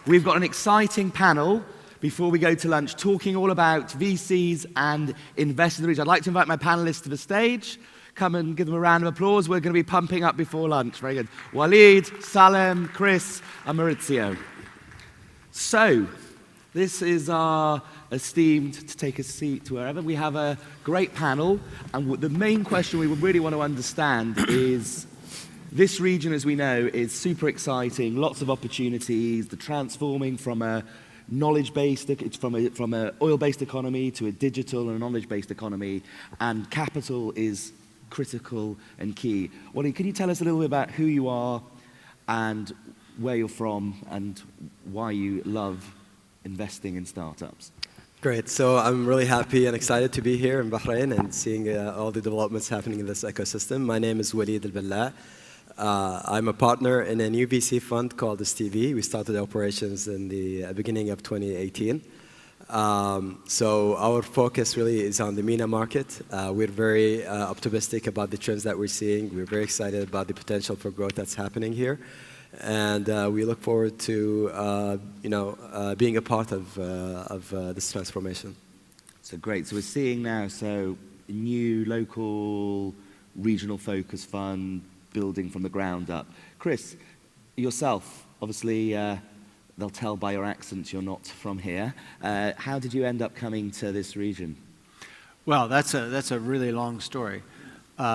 We've got an exciting panel before we go to lunch, talking all about VCs and investing in the region. I'd like to invite my panelists to the stage. Come and give them a round of applause. We're going to be pumping up before lunch. Very good. Waleed, Salem, Chris, and Maurizio. So, this is our esteemed to take a seat to wherever. We have a great panel, and the main question we would really want to understand is, this region, as we know, is super exciting, lots of opportunities, the transforming from a knowledge-based, it's from an oil-based economy to a digital and knowledge-based economy, and capital is critical and key. Waleed, can you tell us a little bit about who you are and where you're from and why you love investing in startups? Great. So I'm really happy and excited to be here in Bahrain and seeing all the developments happening in this ecosystem. My name is Waleed Alballa. I'm a partner in a new VC fund called STV. We started operations in the beginning of 2018. So our focus really is on the MENA market. We're very optimistic about the trends that we're seeing. We're very excited about the potential for growth that's happening here. And we look forward to being a part of this transformation. So great. So we're seeing now, a new local regional focus fund, building from the ground up. Chris, yourself, obviously, they'll tell by your accent you're not from here. How did you end up coming to this region? Well, that's a really long story,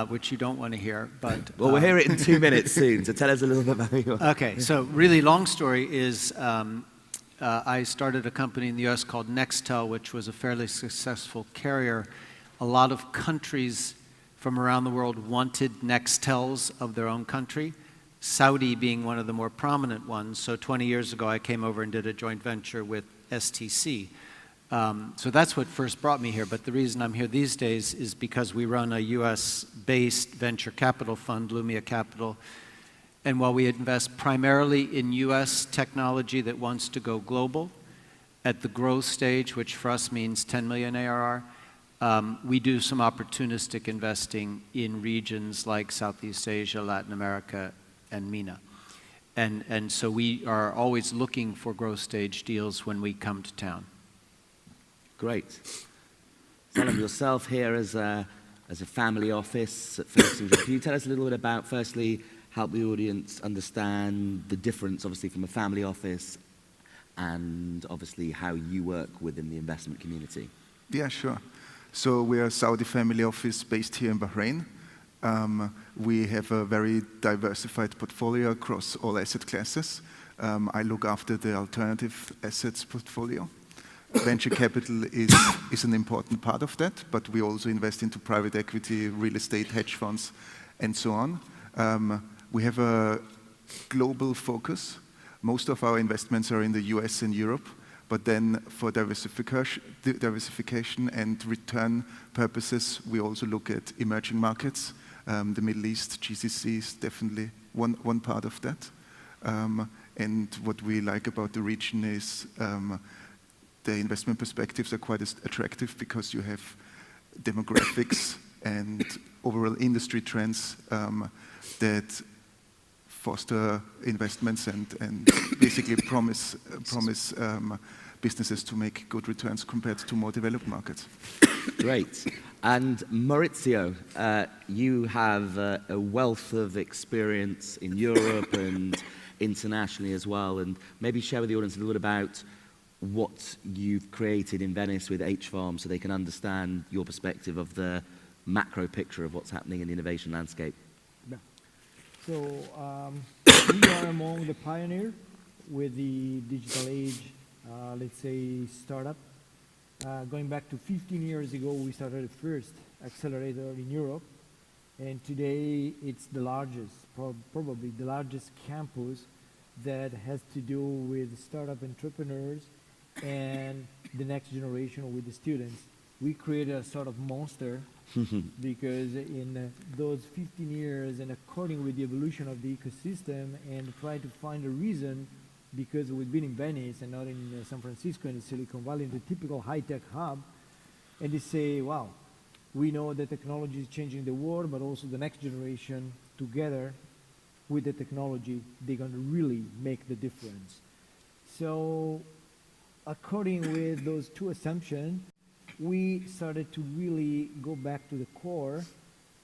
which you don't want to hear. But well, we'll hear it in 2 minutes soon. So tell us a little bit about who you are. Okay, so really long story is I started a company in the U.S. called Nextel, which was a fairly successful carrier. A lot of countries from around the world wanted Nextels of their own country, Saudi being one of the more prominent ones. So 20 years ago, I came over and did a joint venture with STC. So that's what first brought me here. But the reason I'm here these days is because we run a US-based venture capital fund, Lumia Capital. And while we invest primarily in US technology that wants to go global, at the growth stage, which for us means 10 million ARR, we do some opportunistic investing in regions like Southeast Asia, Latin America, and MENA. And so we are always looking for growth stage deals when we come to town. Great. Salman, yourself here as a family office at first. Can you tell us a little bit about, firstly, help the audience understand the difference, obviously, from a family office and obviously how you work within the investment community? Yeah, sure. So we are a Saudi family office based here in Bahrain. We have a very diversified portfolio across all asset classes. I look after the alternative assets portfolio. Venture capital is an important part of that, but we also invest into private equity, real estate, hedge funds, and so on. We have a global focus. Most of our investments are in the US and Europe. But then for diversification and return purposes, we also look at emerging markets. The Middle East, GCC is definitely one part of that. And what we like about the region is the investment perspectives are quite attractive because you have demographics and overall industry trends that foster investments and basically promise businesses to make good returns compared to more developed markets. Great. And Maurizio, you have a wealth of experience in Europe and internationally as well, and maybe share with the audience a little bit about what you've created in Venice with H-Farm so they can understand your perspective of the macro picture of what's happening in the innovation landscape. So we are among the pioneers with the digital age, let's say startup. Going back to 15 years ago, we started the first accelerator in Europe. And today it's the largest, probably the largest campus that has to do with startup entrepreneurs and the next generation with the students. We created a sort of monster because in those 15 years and according with the evolution of the ecosystem and try to find a reason, because we've been in Venice and not in San Francisco and Silicon Valley, the typical high-tech hub, and they say, wow, we know that technology is changing the world, but also the next generation together with the technology, they're going to really make the difference. So according with those two assumptions, we started to really go back to the core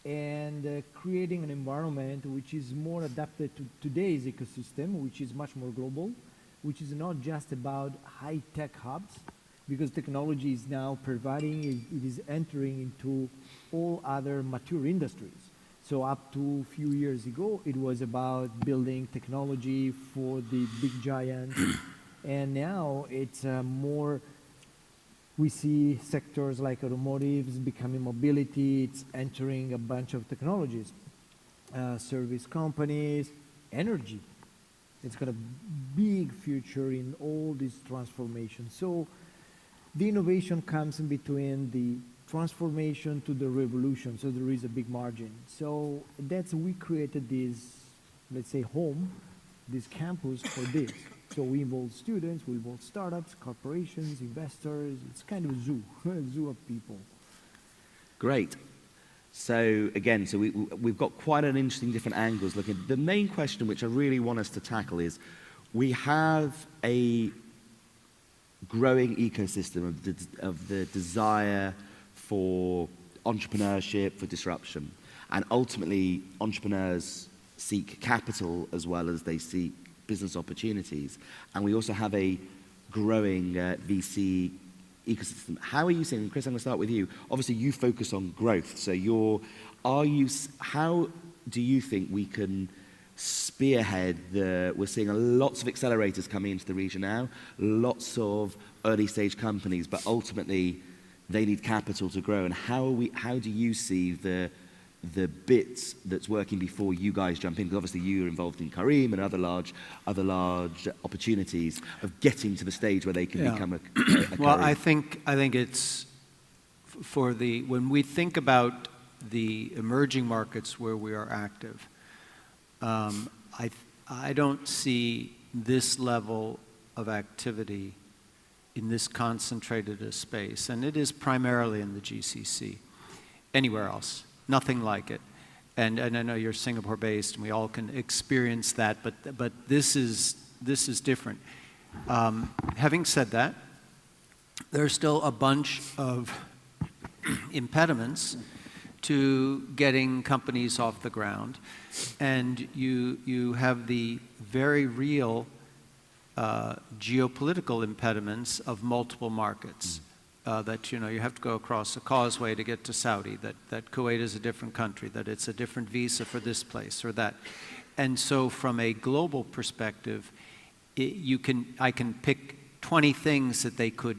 and creating an environment which is more adapted to today's ecosystem, which is much more global, which is not just about high-tech hubs, because technology is now providing, it is entering into all other mature industries. So up to a few years ago, it was about building technology for the big giants, and now it's more, we see sectors like automotives becoming mobility, it's entering a bunch of technologies, service companies, energy. It's got a big future in all this transformation. So the innovation comes in between the transformation to the revolution, so there is a big margin. So that's, we created this, let's say, home, this campus for this. So we involve students, we involve startups, corporations, investors. It's kind of a zoo, a zoo of people. Great. So again, so we've got quite an interesting different angles looking. The main question which I really want us to tackle is, we have a growing ecosystem of the desire for entrepreneurship, for disruption. And ultimately, entrepreneurs seek capital as well as they seek business opportunities. And we also have a growing VC ecosystem. How are you seeing, Chris, I'm going to start with you. Obviously, you focus on growth. So how do you think we can spearhead we're seeing lots of accelerators coming into the region now, lots of early stage companies, but ultimately they need capital to grow. And how do you see the bits that's working before you guys jump in? Because obviously you're involved in Kareem and other large opportunities of getting to the stage where they can become a well, Kareem. I think it's when we think about the emerging markets where we are active, I don't see this level of activity in this concentrated a space, and it is primarily in the GCC. Anywhere else, nothing like it. And I know you're Singapore-based, and we all can experience that, but this is different. Having said that, there's still a bunch of impediments to getting companies off the ground, and you have the very real geopolitical impediments of multiple markets. That you have to go across a causeway to get to Saudi, that Kuwait is a different country, that it's a different visa for this place or that. And so from a global perspective, I can pick 20 things that they could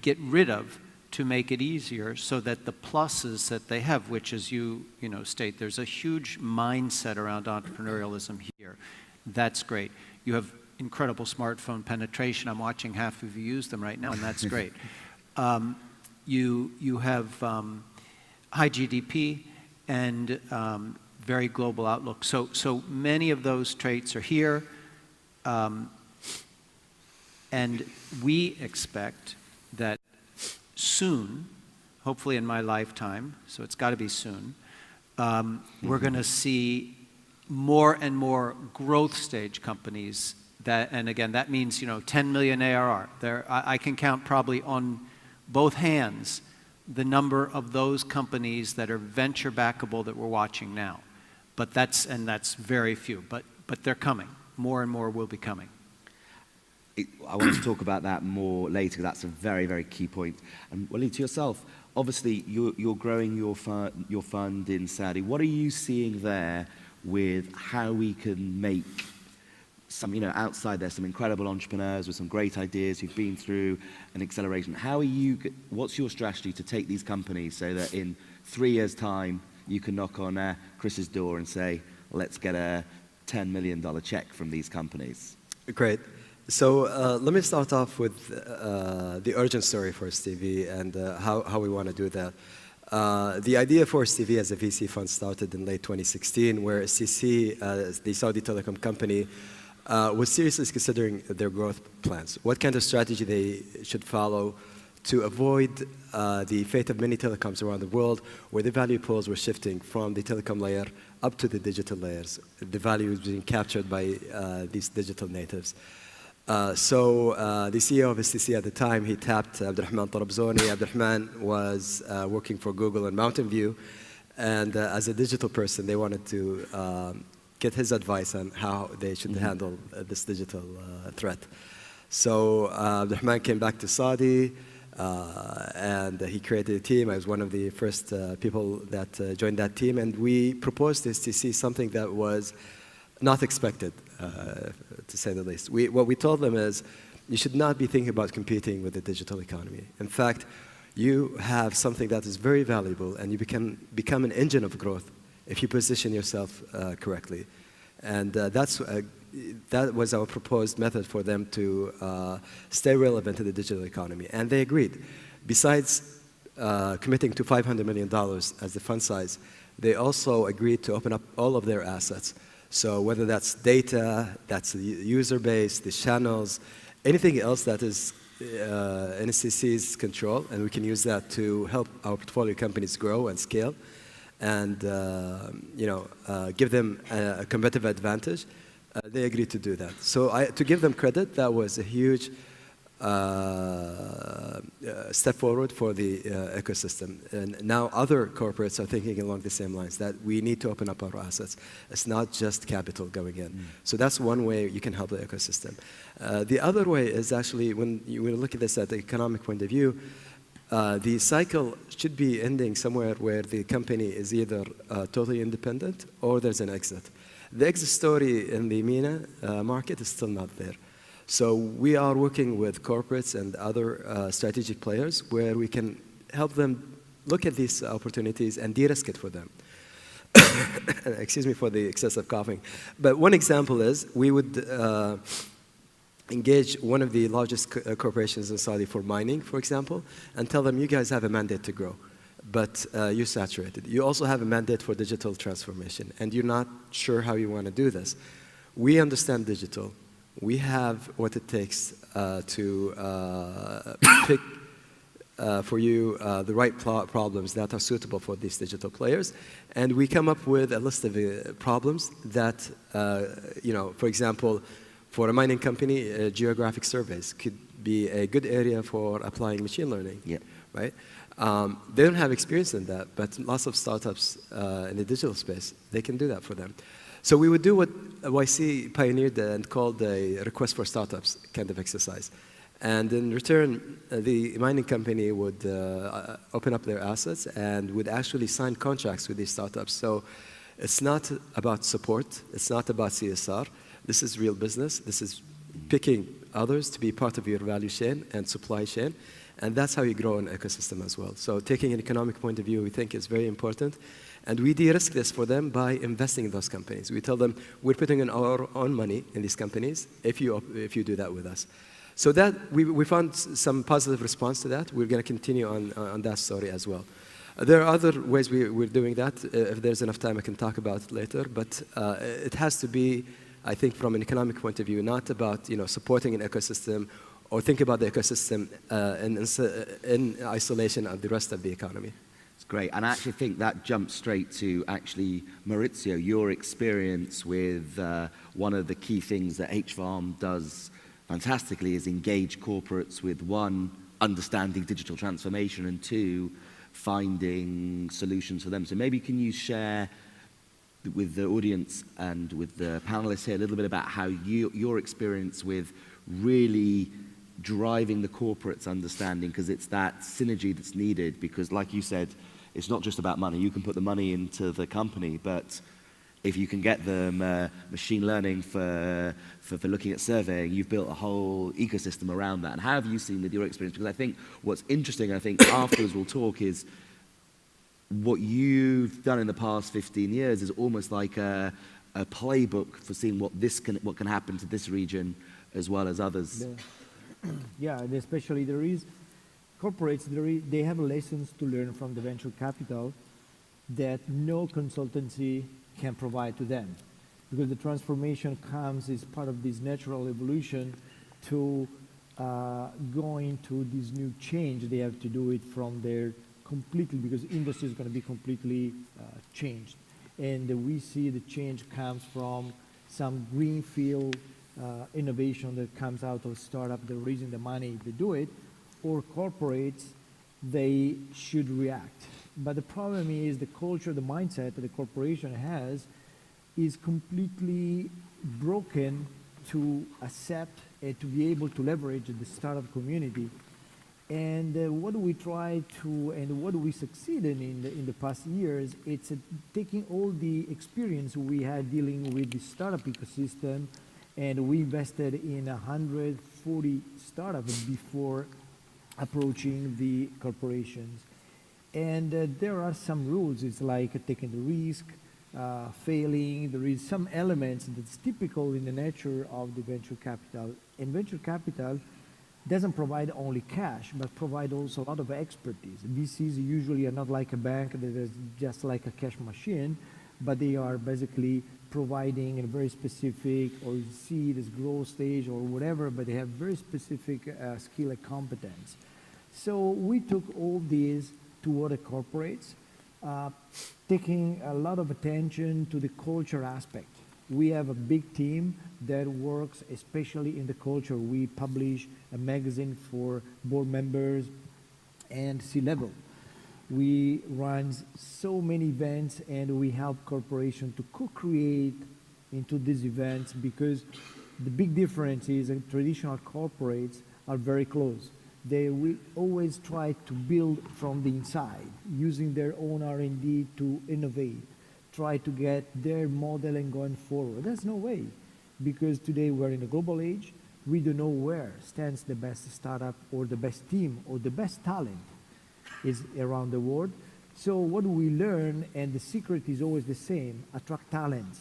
get rid of to make it easier, so that the pluses that they have, which as you state, there's a huge mindset around entrepreneurialism here. That's great. You have incredible smartphone penetration. I'm watching half of you use them right now, and that's great. You have high GDP and very global outlook. So many of those traits are here, and we expect that soon, hopefully in my lifetime, so it's got to be soon, we're going to see more and more growth stage companies. And again, that means 10 million ARR. I can count probably on both hands the number of those companies that are venture backable that we're watching now. But that's very few. But they're coming. More and more will be coming. I want to talk about that more later. That's a very, very key point. And Waleed, to yourself, obviously you're growing your fund in Saudi. What are you seeing there with how we can make some, outside there's some incredible entrepreneurs with some great ideas who've been through an acceleration. What's your strategy to take these companies so that in 3 years' time you can knock on Chris's door and say, let's get a $10 million check from these companies? Great. So let me start off with the origin story for Stevie and how we want to do that. The idea for Stevie as a VC fund started in late 2016, where SCC, the Saudi telecom company, was seriously considering their growth plans. What kind of strategy they should follow to avoid the fate of many telecoms around the world, where the value pools were shifting from the telecom layer up to the digital layers. The value is being captured by these digital natives. The CEO of STC at the time, he tapped Abdurrahman Tarabzoni. Abdurrahman was working for Google in Mountain View, and as a digital person, they wanted to get his advice on how they should handle this digital threat. So Abdurrahman came back to Saudi, and he created a team. I was one of the first people that joined that team, and we proposed to STC something that was not expected, to say the least. What we told them is, you should not be thinking about competing with the digital economy. In fact, you have something that is very valuable, and you become an engine of growth if you position yourself correctly. And that was our proposed method for them to stay relevant in the digital economy. And they agreed. Besides committing to $500 million as the fund size, they also agreed to open up all of their assets. So whether that's data, that's the user base, the channels, anything else that is in STC's control, and we can use that to help our portfolio companies grow and scale, and give them a competitive advantage. They agreed to do that. So to give them credit, that was a huge step forward for the ecosystem. And now other corporates are thinking along the same lines, that we need to open up our assets. It's not just capital going in. So that's one way you can help the ecosystem. The other way is actually, when you look at this at the economic point of view, the cycle should be ending somewhere where the company is either totally independent or there's an exit. The exit story in the MENA market is still not there. So we are working with corporates and other strategic players where we can help them look at these opportunities and de-risk it for them. Excuse me for the excessive coughing. But one example is we would engage one of the largest corporations in Saudi for mining, for example, and tell them, you guys have a mandate to grow, but you're saturated. You also have a mandate for digital transformation, and you're not sure how you want to do this. We understand digital. We have what it takes to pick for you the right problems that are suitable for these digital players. And we come up with a list of problems that, for example, for a mining company, geographic surveys could be a good area for applying machine learning, right? They don't have experience in that, but lots of startups in the digital space, they can do that for them. So we would do what YC pioneered and called a request for startups kind of exercise. And in return, the mining company would open up their assets and would actually sign contracts with these startups. So it's not about support. It's not about CSR. This is real business. This is picking others to be part of your value chain and supply chain. And that's how you grow an ecosystem as well. So taking an economic point of view, we think is very important. And we de-risk this for them by investing in those companies. We tell them, we're putting in our own money in these companies if you do that with us. So that we found some positive response to that. We're going to continue on that story as well. There are other ways we're doing that. If there's enough time, I can talk about it later. But it has to be, I think, from an economic point of view, not about supporting an ecosystem or think about the ecosystem in isolation of the rest of the economy. Great, and I actually think that jumps straight to actually Maurizio, your experience with one of the key things that HFARM does fantastically is engage corporates with, one, understanding digital transformation, and two, finding solutions for them. So maybe can you share with the audience and with the panelists here a little bit about how your experience with really driving the corporate's understanding, because it's that synergy that's needed, because like you said, it's not just about money. You can put the money into the company, but if you can get them machine learning for looking at surveying, you've built a whole ecosystem around that. And how have you seen with your experience? Because I think what's interesting, I think afterwards we'll talk, is what you've done in the past 15 years is almost like a playbook for seeing what can happen to this region as well as others. Yeah, and especially corporates, they have lessons to learn from the venture capital that no consultancy can provide to them, because the transformation comes as part of this natural evolution to going to this new change. They have to do it from their completely, because industry is going to be completely changed. And we see the change comes from some greenfield innovation that comes out of startup, they're raising the money to do it, or corporates, they should react. But the problem is the culture, the mindset that the corporation has is completely broken to accept and to be able to leverage the startup community. And what we try to, and what we succeeded in the past years, it's taking all the experience we had dealing with the startup ecosystem, and we invested in 140 startups before approaching the corporations. And there are some rules. It's like taking the risk, failing. There is some elements that's typical in the nature of the venture capital. And venture capital doesn't provide only cash, but provide also a lot of expertise. VCs usually are not like a bank that is just like a cash machine, but they are basically providing a very specific, or seed, as growth stage or whatever, but they have very specific skill and competence. So we took all these to other corporates, taking a lot of attention to the culture aspect. We have a big team that works especially in the culture. We publish a magazine for board members and C-level. We run so many events, and we help corporations to co-create into these events, because the big difference is that traditional corporates are very close. They will always try to build from the inside, using their own R&D to innovate, try to get their model and going forward. There's no way, because today we're in a global age. We don't know where stands the best startup or the best team or the best talent is around the world. So what we learn, and the secret is always the same, attract talents.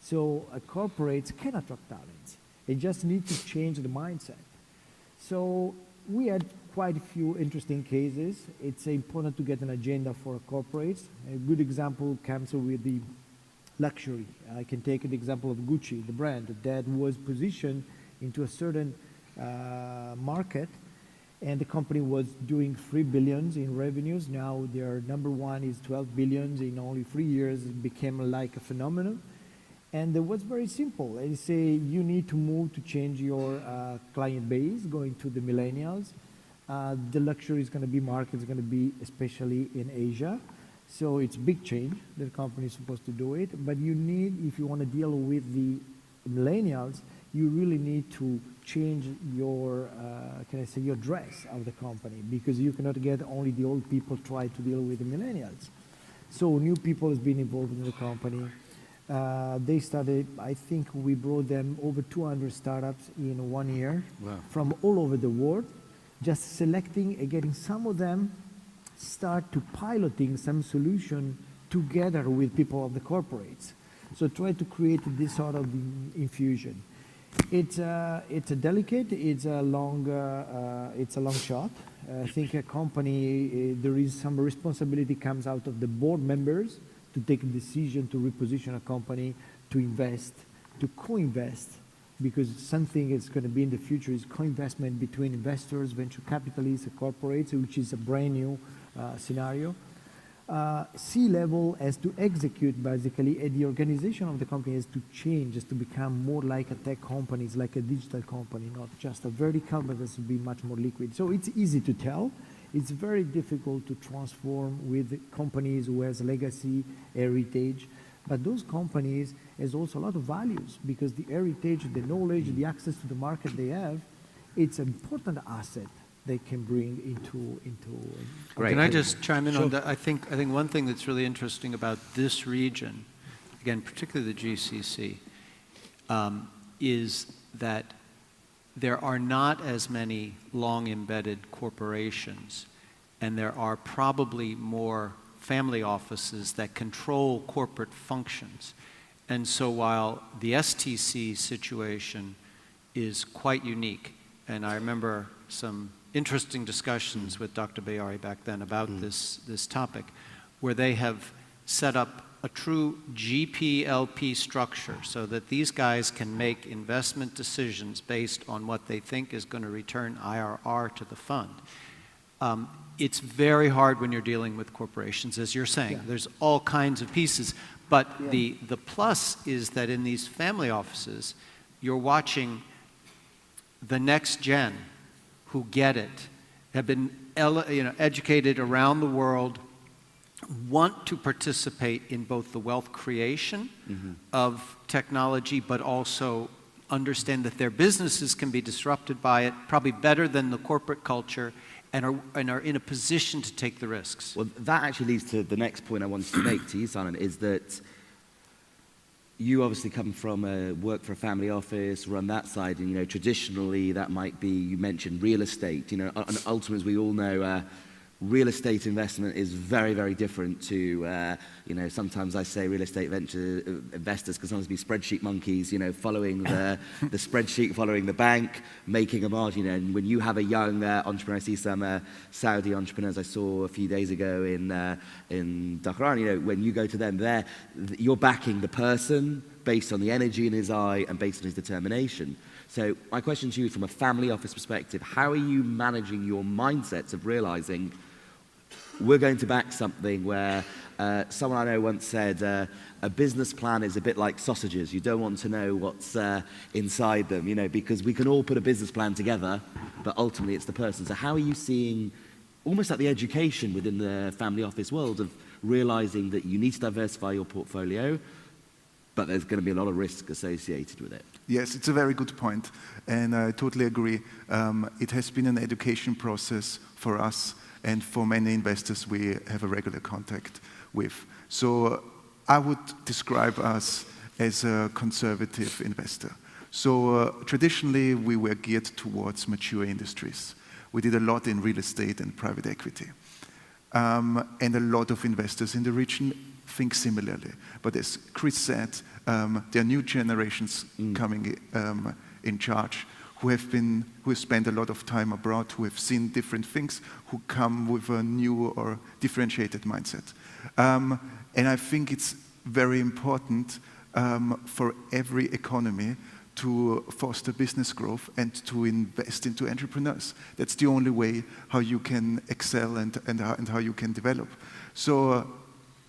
So corporates can attract talents. They just need to change the mindset. So we had quite a few interesting cases. It's important to get an agenda for corporates. A good example comes with the luxury. I can take an example of Gucci, the brand that was positioned into a certain market, and the company was doing 3 billion in revenues. Now their number one is 12 billion. In only 3 years, it became like a phenomenon. And it was very simple. They say you need to move to change your client base, going to the millennials. The luxury is going to be market is going to be especially in Asia. So it's a big change. The company is supposed to do it. But you need, if you want to deal with the millennials, you really need to change your, your dress of the company, because you cannot get only the old people try to deal with the millennials. So new people has been involved in the company. They started, I think we brought them over 200 startups in 1 year. Wow. From From all over the world, just selecting and getting some of them start to piloting some solution together with people of the corporates. So try to create this sort of infusion. It's a delicate, it's a long shot. I think a company, there is some responsibility comes out of the board members to take a decision to reposition a company, to invest, to co-invest, because something is going to be in the future is co-investment between investors, venture capitalists, and corporates, which is a brand new scenario. C-level has to execute basically, and the organization of the company has to change, has to become more like a tech company, it's like a digital company, not just a vertical, but has to be much more liquid. So it's easy to tell. It's very difficult to transform with companies who has legacy, heritage, but those companies has also a lot of values, because the heritage, the knowledge, the access to the market they have, it's an important asset they can bring into. Right. Can I just chime in on that? I think one thing that's really interesting about this region, again, particularly the GCC, is that there are not as many long embedded corporations, and there are probably more family offices that control corporate functions. And so while the STC situation is quite unique, and I remember some interesting discussions with Dr. Bayari back then about this topic, where they have set up a true GPLP structure so that these guys can make investment decisions based on what they think is going to return IRR to the fund. It's very hard when you're dealing with corporations, as you're saying. Yeah. There's all kinds of pieces. But the plus is that in these family offices, you're watching the next gen who get it, have been educated around the world, want to participate in both the wealth creation of technology, but also understand that their businesses can be disrupted by it, probably better than the corporate culture, and are in a position to take the risks. Well, that actually leads to the next point I wanted to make to you, Salman, is that you obviously come from work for a family office, run that side, and traditionally that might be, you mentioned real estate, and ultimately, as we all know, real estate investment is very, very different to, sometimes I say real estate venture investors can sometimes be spreadsheet monkeys, following the spreadsheet, following the bank, making a margin. And when you have a young entrepreneur, I see some Saudi entrepreneurs I saw a few days ago in Bahrain, when you go to them, you're backing the person based on the energy in his eye and based on his determination. So my question to you from a family office perspective, how are you managing your mindsets of realizing we're going to back something where someone I know once said a business plan is a bit like sausages. You don't want to know what's inside them, because we can all put a business plan together, but ultimately it's the person. So how are you seeing almost like the education within the family office world of realizing that you need to diversify your portfolio, but there's going to be a lot of risk associated with it? Yes, it's a very good point, and I totally agree. It has been an education process for us and for many investors we have a regular contact with. So I would describe us as a conservative investor. So traditionally, we were geared towards mature industries. We did a lot in real estate and private equity. And a lot of investors in the region think similarly. But as Chris said, there are new generations coming in charge who have spent a lot of time abroad, who have seen different things, who come with a new or differentiated mindset. And I think it's very important for every economy to foster business growth and to invest into entrepreneurs. That's the only way how you can excel and how you can develop. So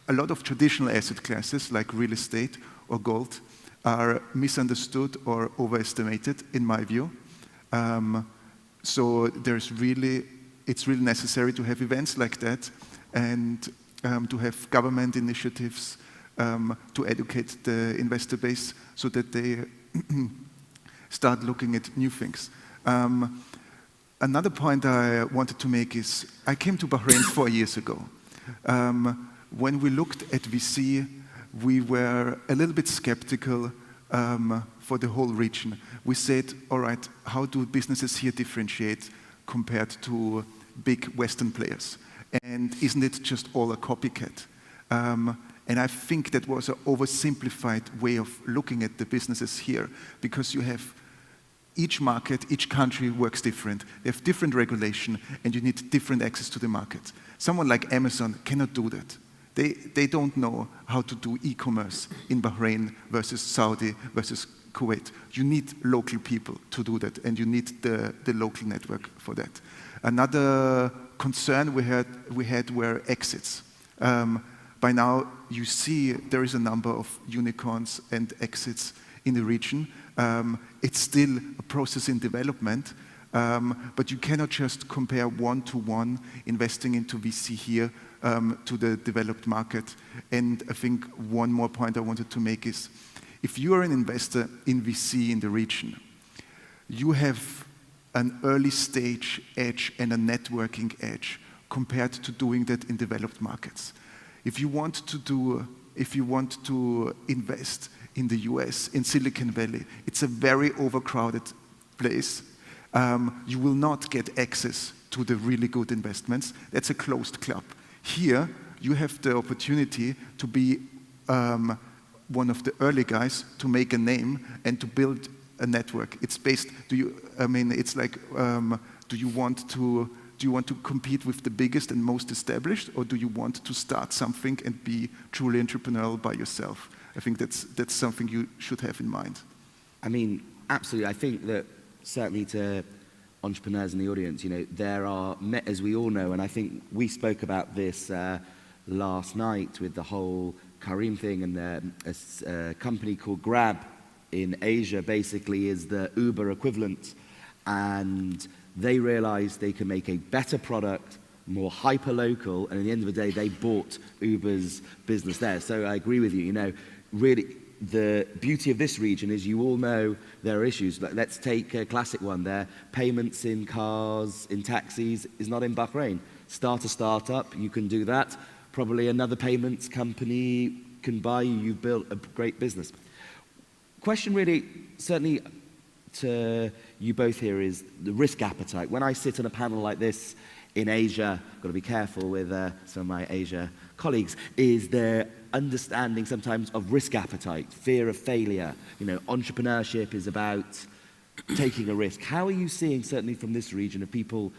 a lot of traditional asset classes like real estate or gold are misunderstood or overestimated, in my view. So it's really necessary to have events like that and to have government initiatives to educate the investor base so that they start looking at new things. Another point I wanted to make is I came to Bahrain 4 years ago. When we looked at VC, we were a little bit skeptical for the whole region. We said, all right, how do businesses here differentiate compared to big Western players? And isn't it just all a copycat? And I think that was an oversimplified way of looking at the businesses here, because you have each market, each country works different. They have different regulation, and you need different access to the market. Someone like Amazon cannot do that. They don't know how to do e-commerce in Bahrain versus Saudi versus Kuwait. You need local people to do that, and you need the local network for that. Another concern we had were exits. By now, you see there is a number of unicorns and exits in the region. It's still a process in development, but you cannot just compare one-to-one investing into VC here to the developed market. And I think one more point I wanted to make is, if you are an investor in VC in the region, you have an early stage edge and a networking edge compared to doing that in developed markets. If you want to invest in the US, in Silicon Valley, it's a very overcrowded place. You will not get access to the really good investments. That's a closed club. Here, you have the opportunity to be one of the early guys, to make a name and to build a network. It's based. It's like, do you want to compete with the biggest and most established, or do you want to start something and be truly entrepreneurial by yourself? I think that's something you should have in mind. I mean, absolutely. I think that certainly to entrepreneurs in the audience, there are, as we all know, and I think we spoke about this last night with the whole Kareem thing, and a company called Grab in Asia basically is the Uber equivalent, and they realized they can make a better product, more hyper-local, and at the end of the day, they bought Uber's business there. So I agree with you, you know, really, the beauty of this region is you all know there are issues. Let's take a classic one there. Payments in cars, in taxis, is not in Bahrain. Start a startup, you can do that. Probably another payments company can buy you. You've built a great business. Question really, certainly to you both here, is the risk appetite. When I sit on a panel like this in Asia, I've got to be careful with some of my Asia colleagues, is there understanding sometimes of risk appetite, fear of failure. You know, entrepreneurship is about taking a risk. How are you seeing, certainly from this region, of people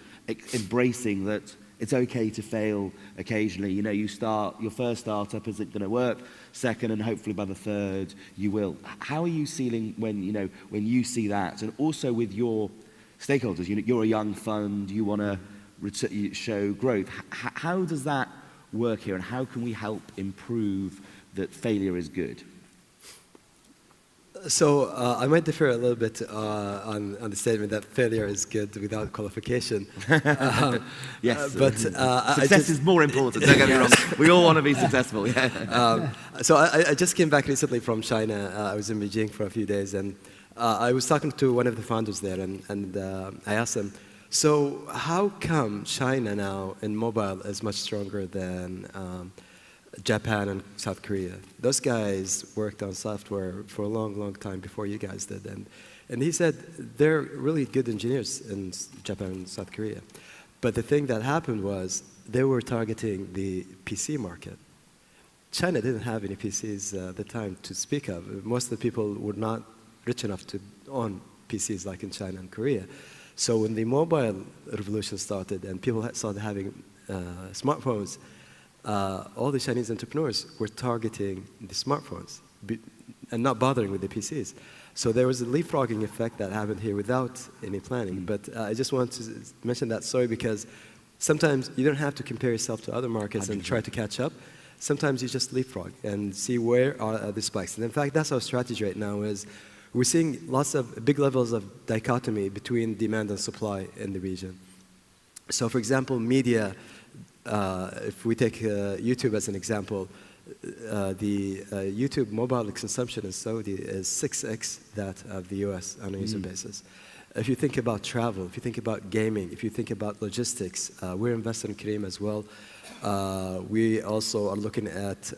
embracing that it's okay to fail occasionally? You know, you start your first startup, is it going to work? Second, and hopefully by the third, you will. How are you feeling when, you know, when you see that? And also with your stakeholders, you know, you're a young fund, you want to show growth. How does that work here, and how can we help improve that failure is good? So I might differ a little bit on the statement that failure is good without qualification. Yes, but success is more important. Don't get me wrong. We all want to be successful. Yeah. So I just came back recently from China. I was in Beijing for a few days, and I was talking to one of the founders there, and I asked him, so how come China now in mobile is much stronger than Japan and South Korea? Those guys worked on software for a long, long time before you guys did. And he said they're really good engineers in Japan and South Korea. But the thing that happened was they were targeting the PC market. China didn't have any PCs at the time to speak of. Most of the people were not rich enough to own PCs like in China and Korea. So when the mobile revolution started and people started having smartphones, all the Chinese entrepreneurs were targeting the smartphones and not bothering with the PCs. So there was a leapfrogging effect that happened here without any planning. But I just want to mention that story because sometimes you don't have to compare yourself to other markets and try to catch up. Sometimes you just leapfrog and see where are the spikes. And in fact, that's our strategy right now is we're seeing lots of big levels of dichotomy between demand and supply in the region. So for example, media, if we take YouTube as an example, the YouTube mobile consumption in Saudi is 6x that of the US on a user basis. If you think about travel, if you think about gaming, if you think about logistics, we're invested in Kareem as well. We also are looking at,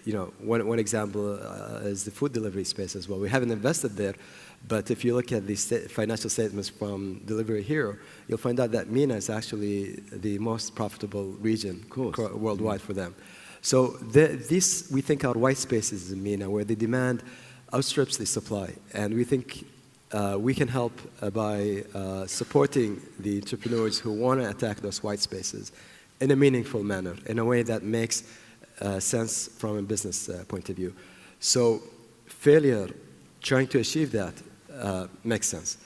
you know, one example is the food delivery space as well. We haven't invested there, but if you look at the financial statements from Delivery Hero, you'll find out that MENA is actually the most profitable region worldwide for them. So this, we think, are white spaces in MENA where the demand outstrips the supply, and we think we can help by supporting the entrepreneurs who want to attack those white spaces in a meaningful manner, in a way that makes sense from a business point of view. So failure, trying to achieve that, makes sense.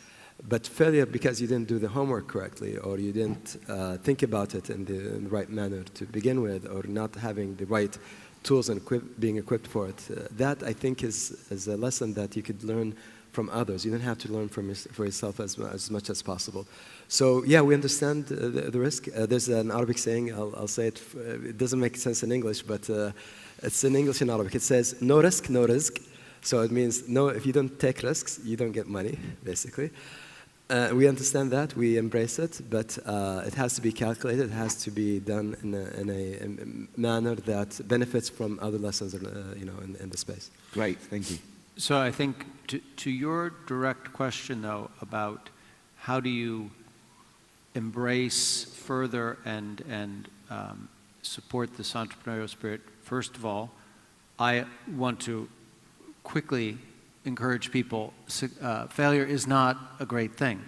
But failure because you didn't do the homework correctly, or you didn't think about it in the right manner to begin with, or not having the right tools and being equipped for it, that I think is a lesson that you could learn from others. You don't have to learn for yourself as much as possible. So yeah, we understand the risk. There's an Arabic saying, I'll say it, it doesn't make sense in English, but it's in English and Arabic. It says, no risk, no risk. So it means, no, if you don't take risks, you don't get money, basically. We understand that, we embrace it, but it has to be calculated, it has to be done in a manner that benefits from other lessons you know, in the space. Great, thank you. So I think to your direct question, though, about how do you embrace further and support this entrepreneurial spirit, first of all, I want to quickly encourage people, failure is not a great thing.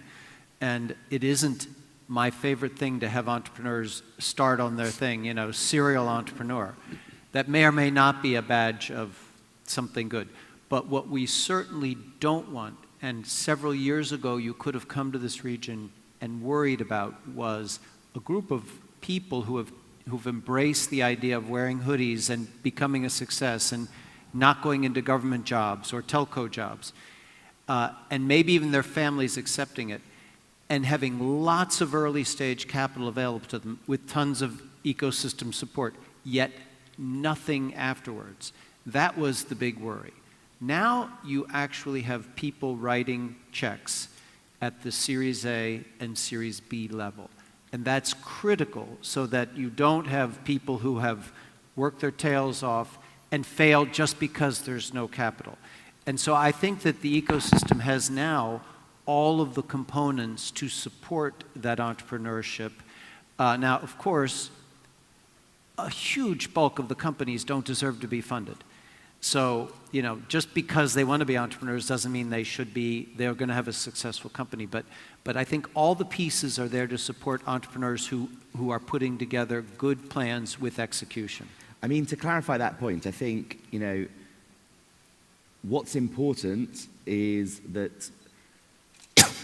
And it isn't my favorite thing to have entrepreneurs start on their thing, you know, serial entrepreneur. That may or may not be a badge of something good. But what we certainly don't want, and several years ago you could have come to this region and worried about, was a group of people who've embraced the idea of wearing hoodies and becoming a success and not going into government jobs or telco jobs, and maybe even their families accepting it, and having lots of early stage capital available to them with tons of ecosystem support, yet nothing afterwards. That was the big worry. Now you actually have people writing checks at the Series A and Series B level. And that's critical so that you don't have people who have worked their tails off and failed just because there's no capital. And so I think that the ecosystem has now all of the components to support that entrepreneurship. Now, of course, a huge bulk of the companies don't deserve to be funded. So, you know, just because they want to be entrepreneurs doesn't mean they're going to have a successful company. But I think all the pieces are there to support entrepreneurs who are putting together good plans with execution. I mean, to clarify that point, I think, you know, what's important is that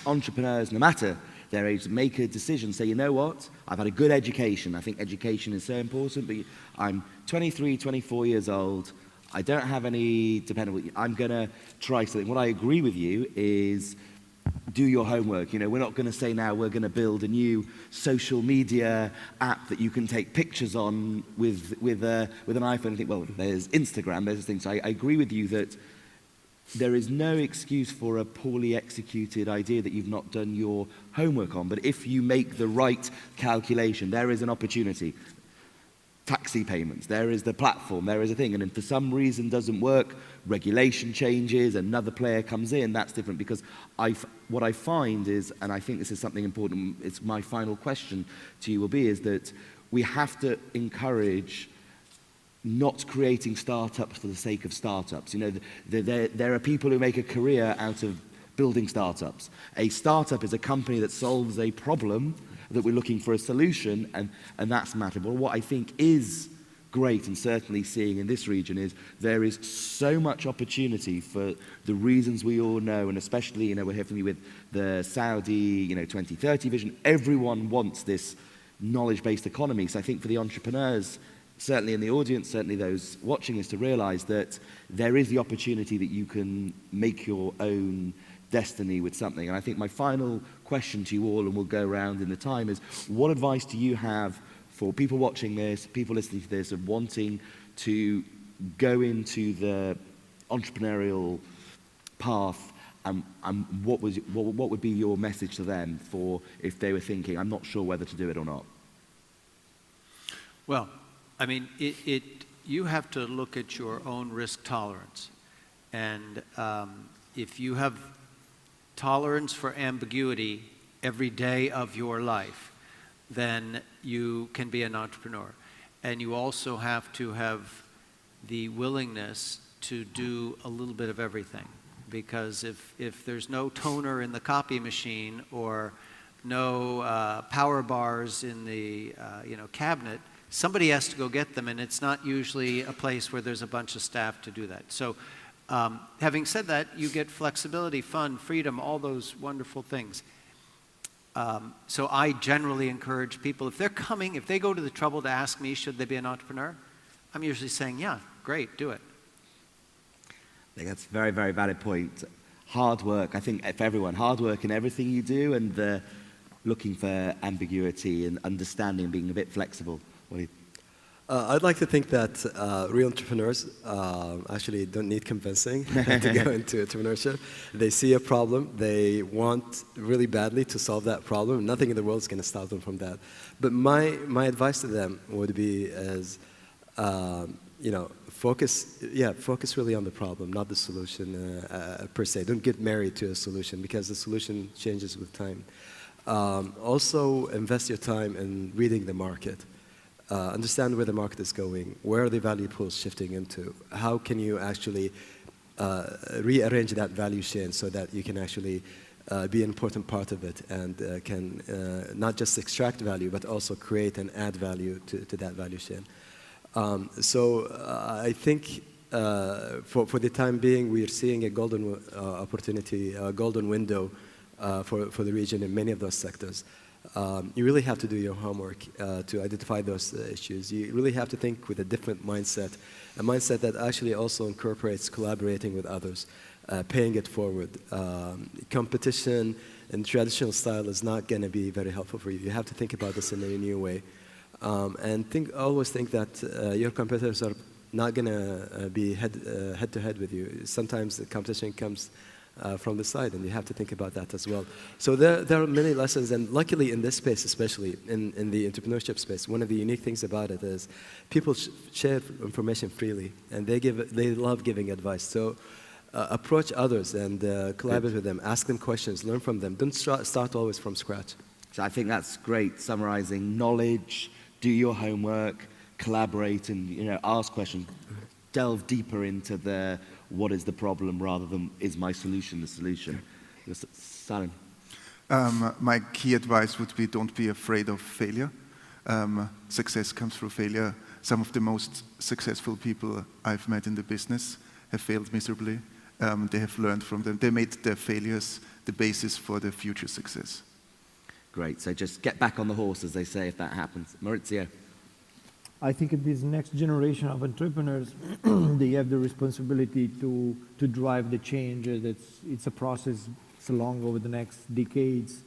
entrepreneurs, no matter their age, make a decision, say, you know what, I've had a good education. I think education is so important, but I'm 23, 24 years old. I don't have any dependable, I'm going to try something. What I agree with you is do your homework. You know, we're not going to say now we're going to build a new social media app that you can take pictures on with an iPhone and think, well, there's Instagram, there's this thing. So I agree with you that there is no excuse for a poorly executed idea that you've not done your homework on. But if you make the right calculation, there is an opportunity. Taxi payments, there is the platform, there is a thing, and if for some reason doesn't work, regulation changes, another player comes in, that's different. Because what I find is, and I think this is something important, it's my final question to you will be, is that we have to encourage not creating startups for the sake of startups. You know, there are people who make a career out of building startups. A startup is a company that solves a problem that we're looking for a solution, and that's matter. But what I think is great, and certainly seeing in this region, is there is so much opportunity for the reasons we all know, and especially, you know, we're here from you with the Saudi, you know, 2030 vision. Everyone wants this knowledge-based economy. So I think for the entrepreneurs, certainly in the audience, certainly those watching, is to realize that there is the opportunity that you can make your own destiny with something. And I think my final question to you all, and we'll go around in the time, is what advice do you have for people watching this, people listening to this, of wanting to go into the entrepreneurial path, and what would be your message to them for if they were thinking, I'm not sure whether to do it or not? Well, I mean, you have to look at your own risk tolerance. And if you have tolerance for ambiguity every day of your life, then you can be an entrepreneur. And you also have to have the willingness to do a little bit of everything. Because if there's no toner in the copy machine or no power bars in the cabinet, somebody has to go get them, and it's not usually a place where there's a bunch of staff to do that. So having said that, you get flexibility, fun, freedom, all those wonderful things. So I generally encourage people, if they go to the trouble to ask me, should they be an entrepreneur? I'm usually saying, yeah, great, do it. I think that's a very, very valid point. Hard work, I think for everyone, hard work in everything you do, and looking for ambiguity and understanding, being a bit flexible. Waleed? I'd like to think that real entrepreneurs actually don't need convincing to go into entrepreneurship. They see a problem, they want really badly to solve that problem. Nothing in the world is going to stop them from that. But my advice to them would be as, focus really on the problem, not the solution per se. Don't get married to a solution, because the solution changes with time. Also, invest your time in reading the market. Understand where the market is going, where are the value pools shifting into, how can you actually rearrange that value chain so that you can actually be an important part of it, and can not just extract value, but also create and add value to that value chain. So I think for the time being, we are seeing a golden opportunity, a golden window for the region in many of those sectors. You really have to do your homework to identify those issues. You really have to think with a different mindset, a mindset that actually also incorporates collaborating with others, paying it forward. Competition in traditional style is not going to be very helpful for you. You have to think about this in a new way. And always think that your competitors are not going to be head-to-head with you. Sometimes the competition comes from the side, and you have to think about that as well. So there are many lessons, and luckily in this space, especially in the entrepreneurship space, one of the unique things about it is people share information freely, and they love giving advice. So approach others and collaborate with them, ask them questions, learn from them. Don't start always from scratch. So I think that's great, summarizing knowledge, do your homework, collaborate, and ask questions, delve deeper into what is the problem rather than is my solution the solution. Salman. My key advice would be don't be afraid of failure. Success comes through failure. Some of the most successful people I've met in the business have failed miserably. They have learned from them. They made their failures the basis for their future success. Great. So just get back on the horse, as they say, if that happens. Maurizio. I think this next generation of entrepreneurs, they have the responsibility to drive the change. It's a process. It's long over the next decades.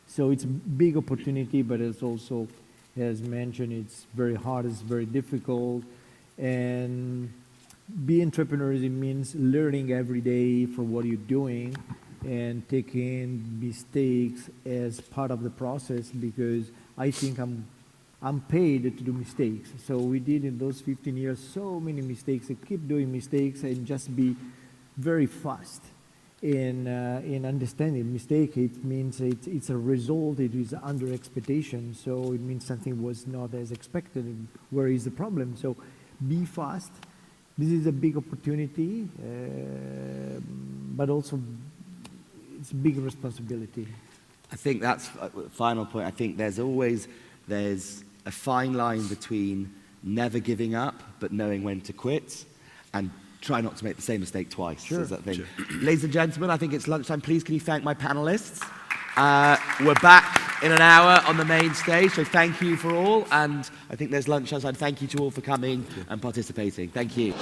So it's a big opportunity, but it's also, as mentioned, it's very hard, it's very difficult. And be entrepreneurs, it means learning every day from what you're doing and taking mistakes as part of the process, because I think I'm paid to do mistakes. So we did in those 15 years so many mistakes. I keep doing mistakes and just be very fast in understanding mistake. It means it's a result. It is under expectation. So it means something was not as expected. And where is the problem? So be fast. This is a big opportunity, but also it's a big responsibility. I think that's a final point. I think there's a fine line between never giving up but knowing when to quit, and try not to make the same mistake twice. Sure. Is that thing. Sure. Ladies and gentlemen, I think it's lunchtime. Please can you thank my panelists? We're back in an hour on the main stage, so thank you for all, and I think there's lunch outside. Thank you to all for coming and participating. Thank you.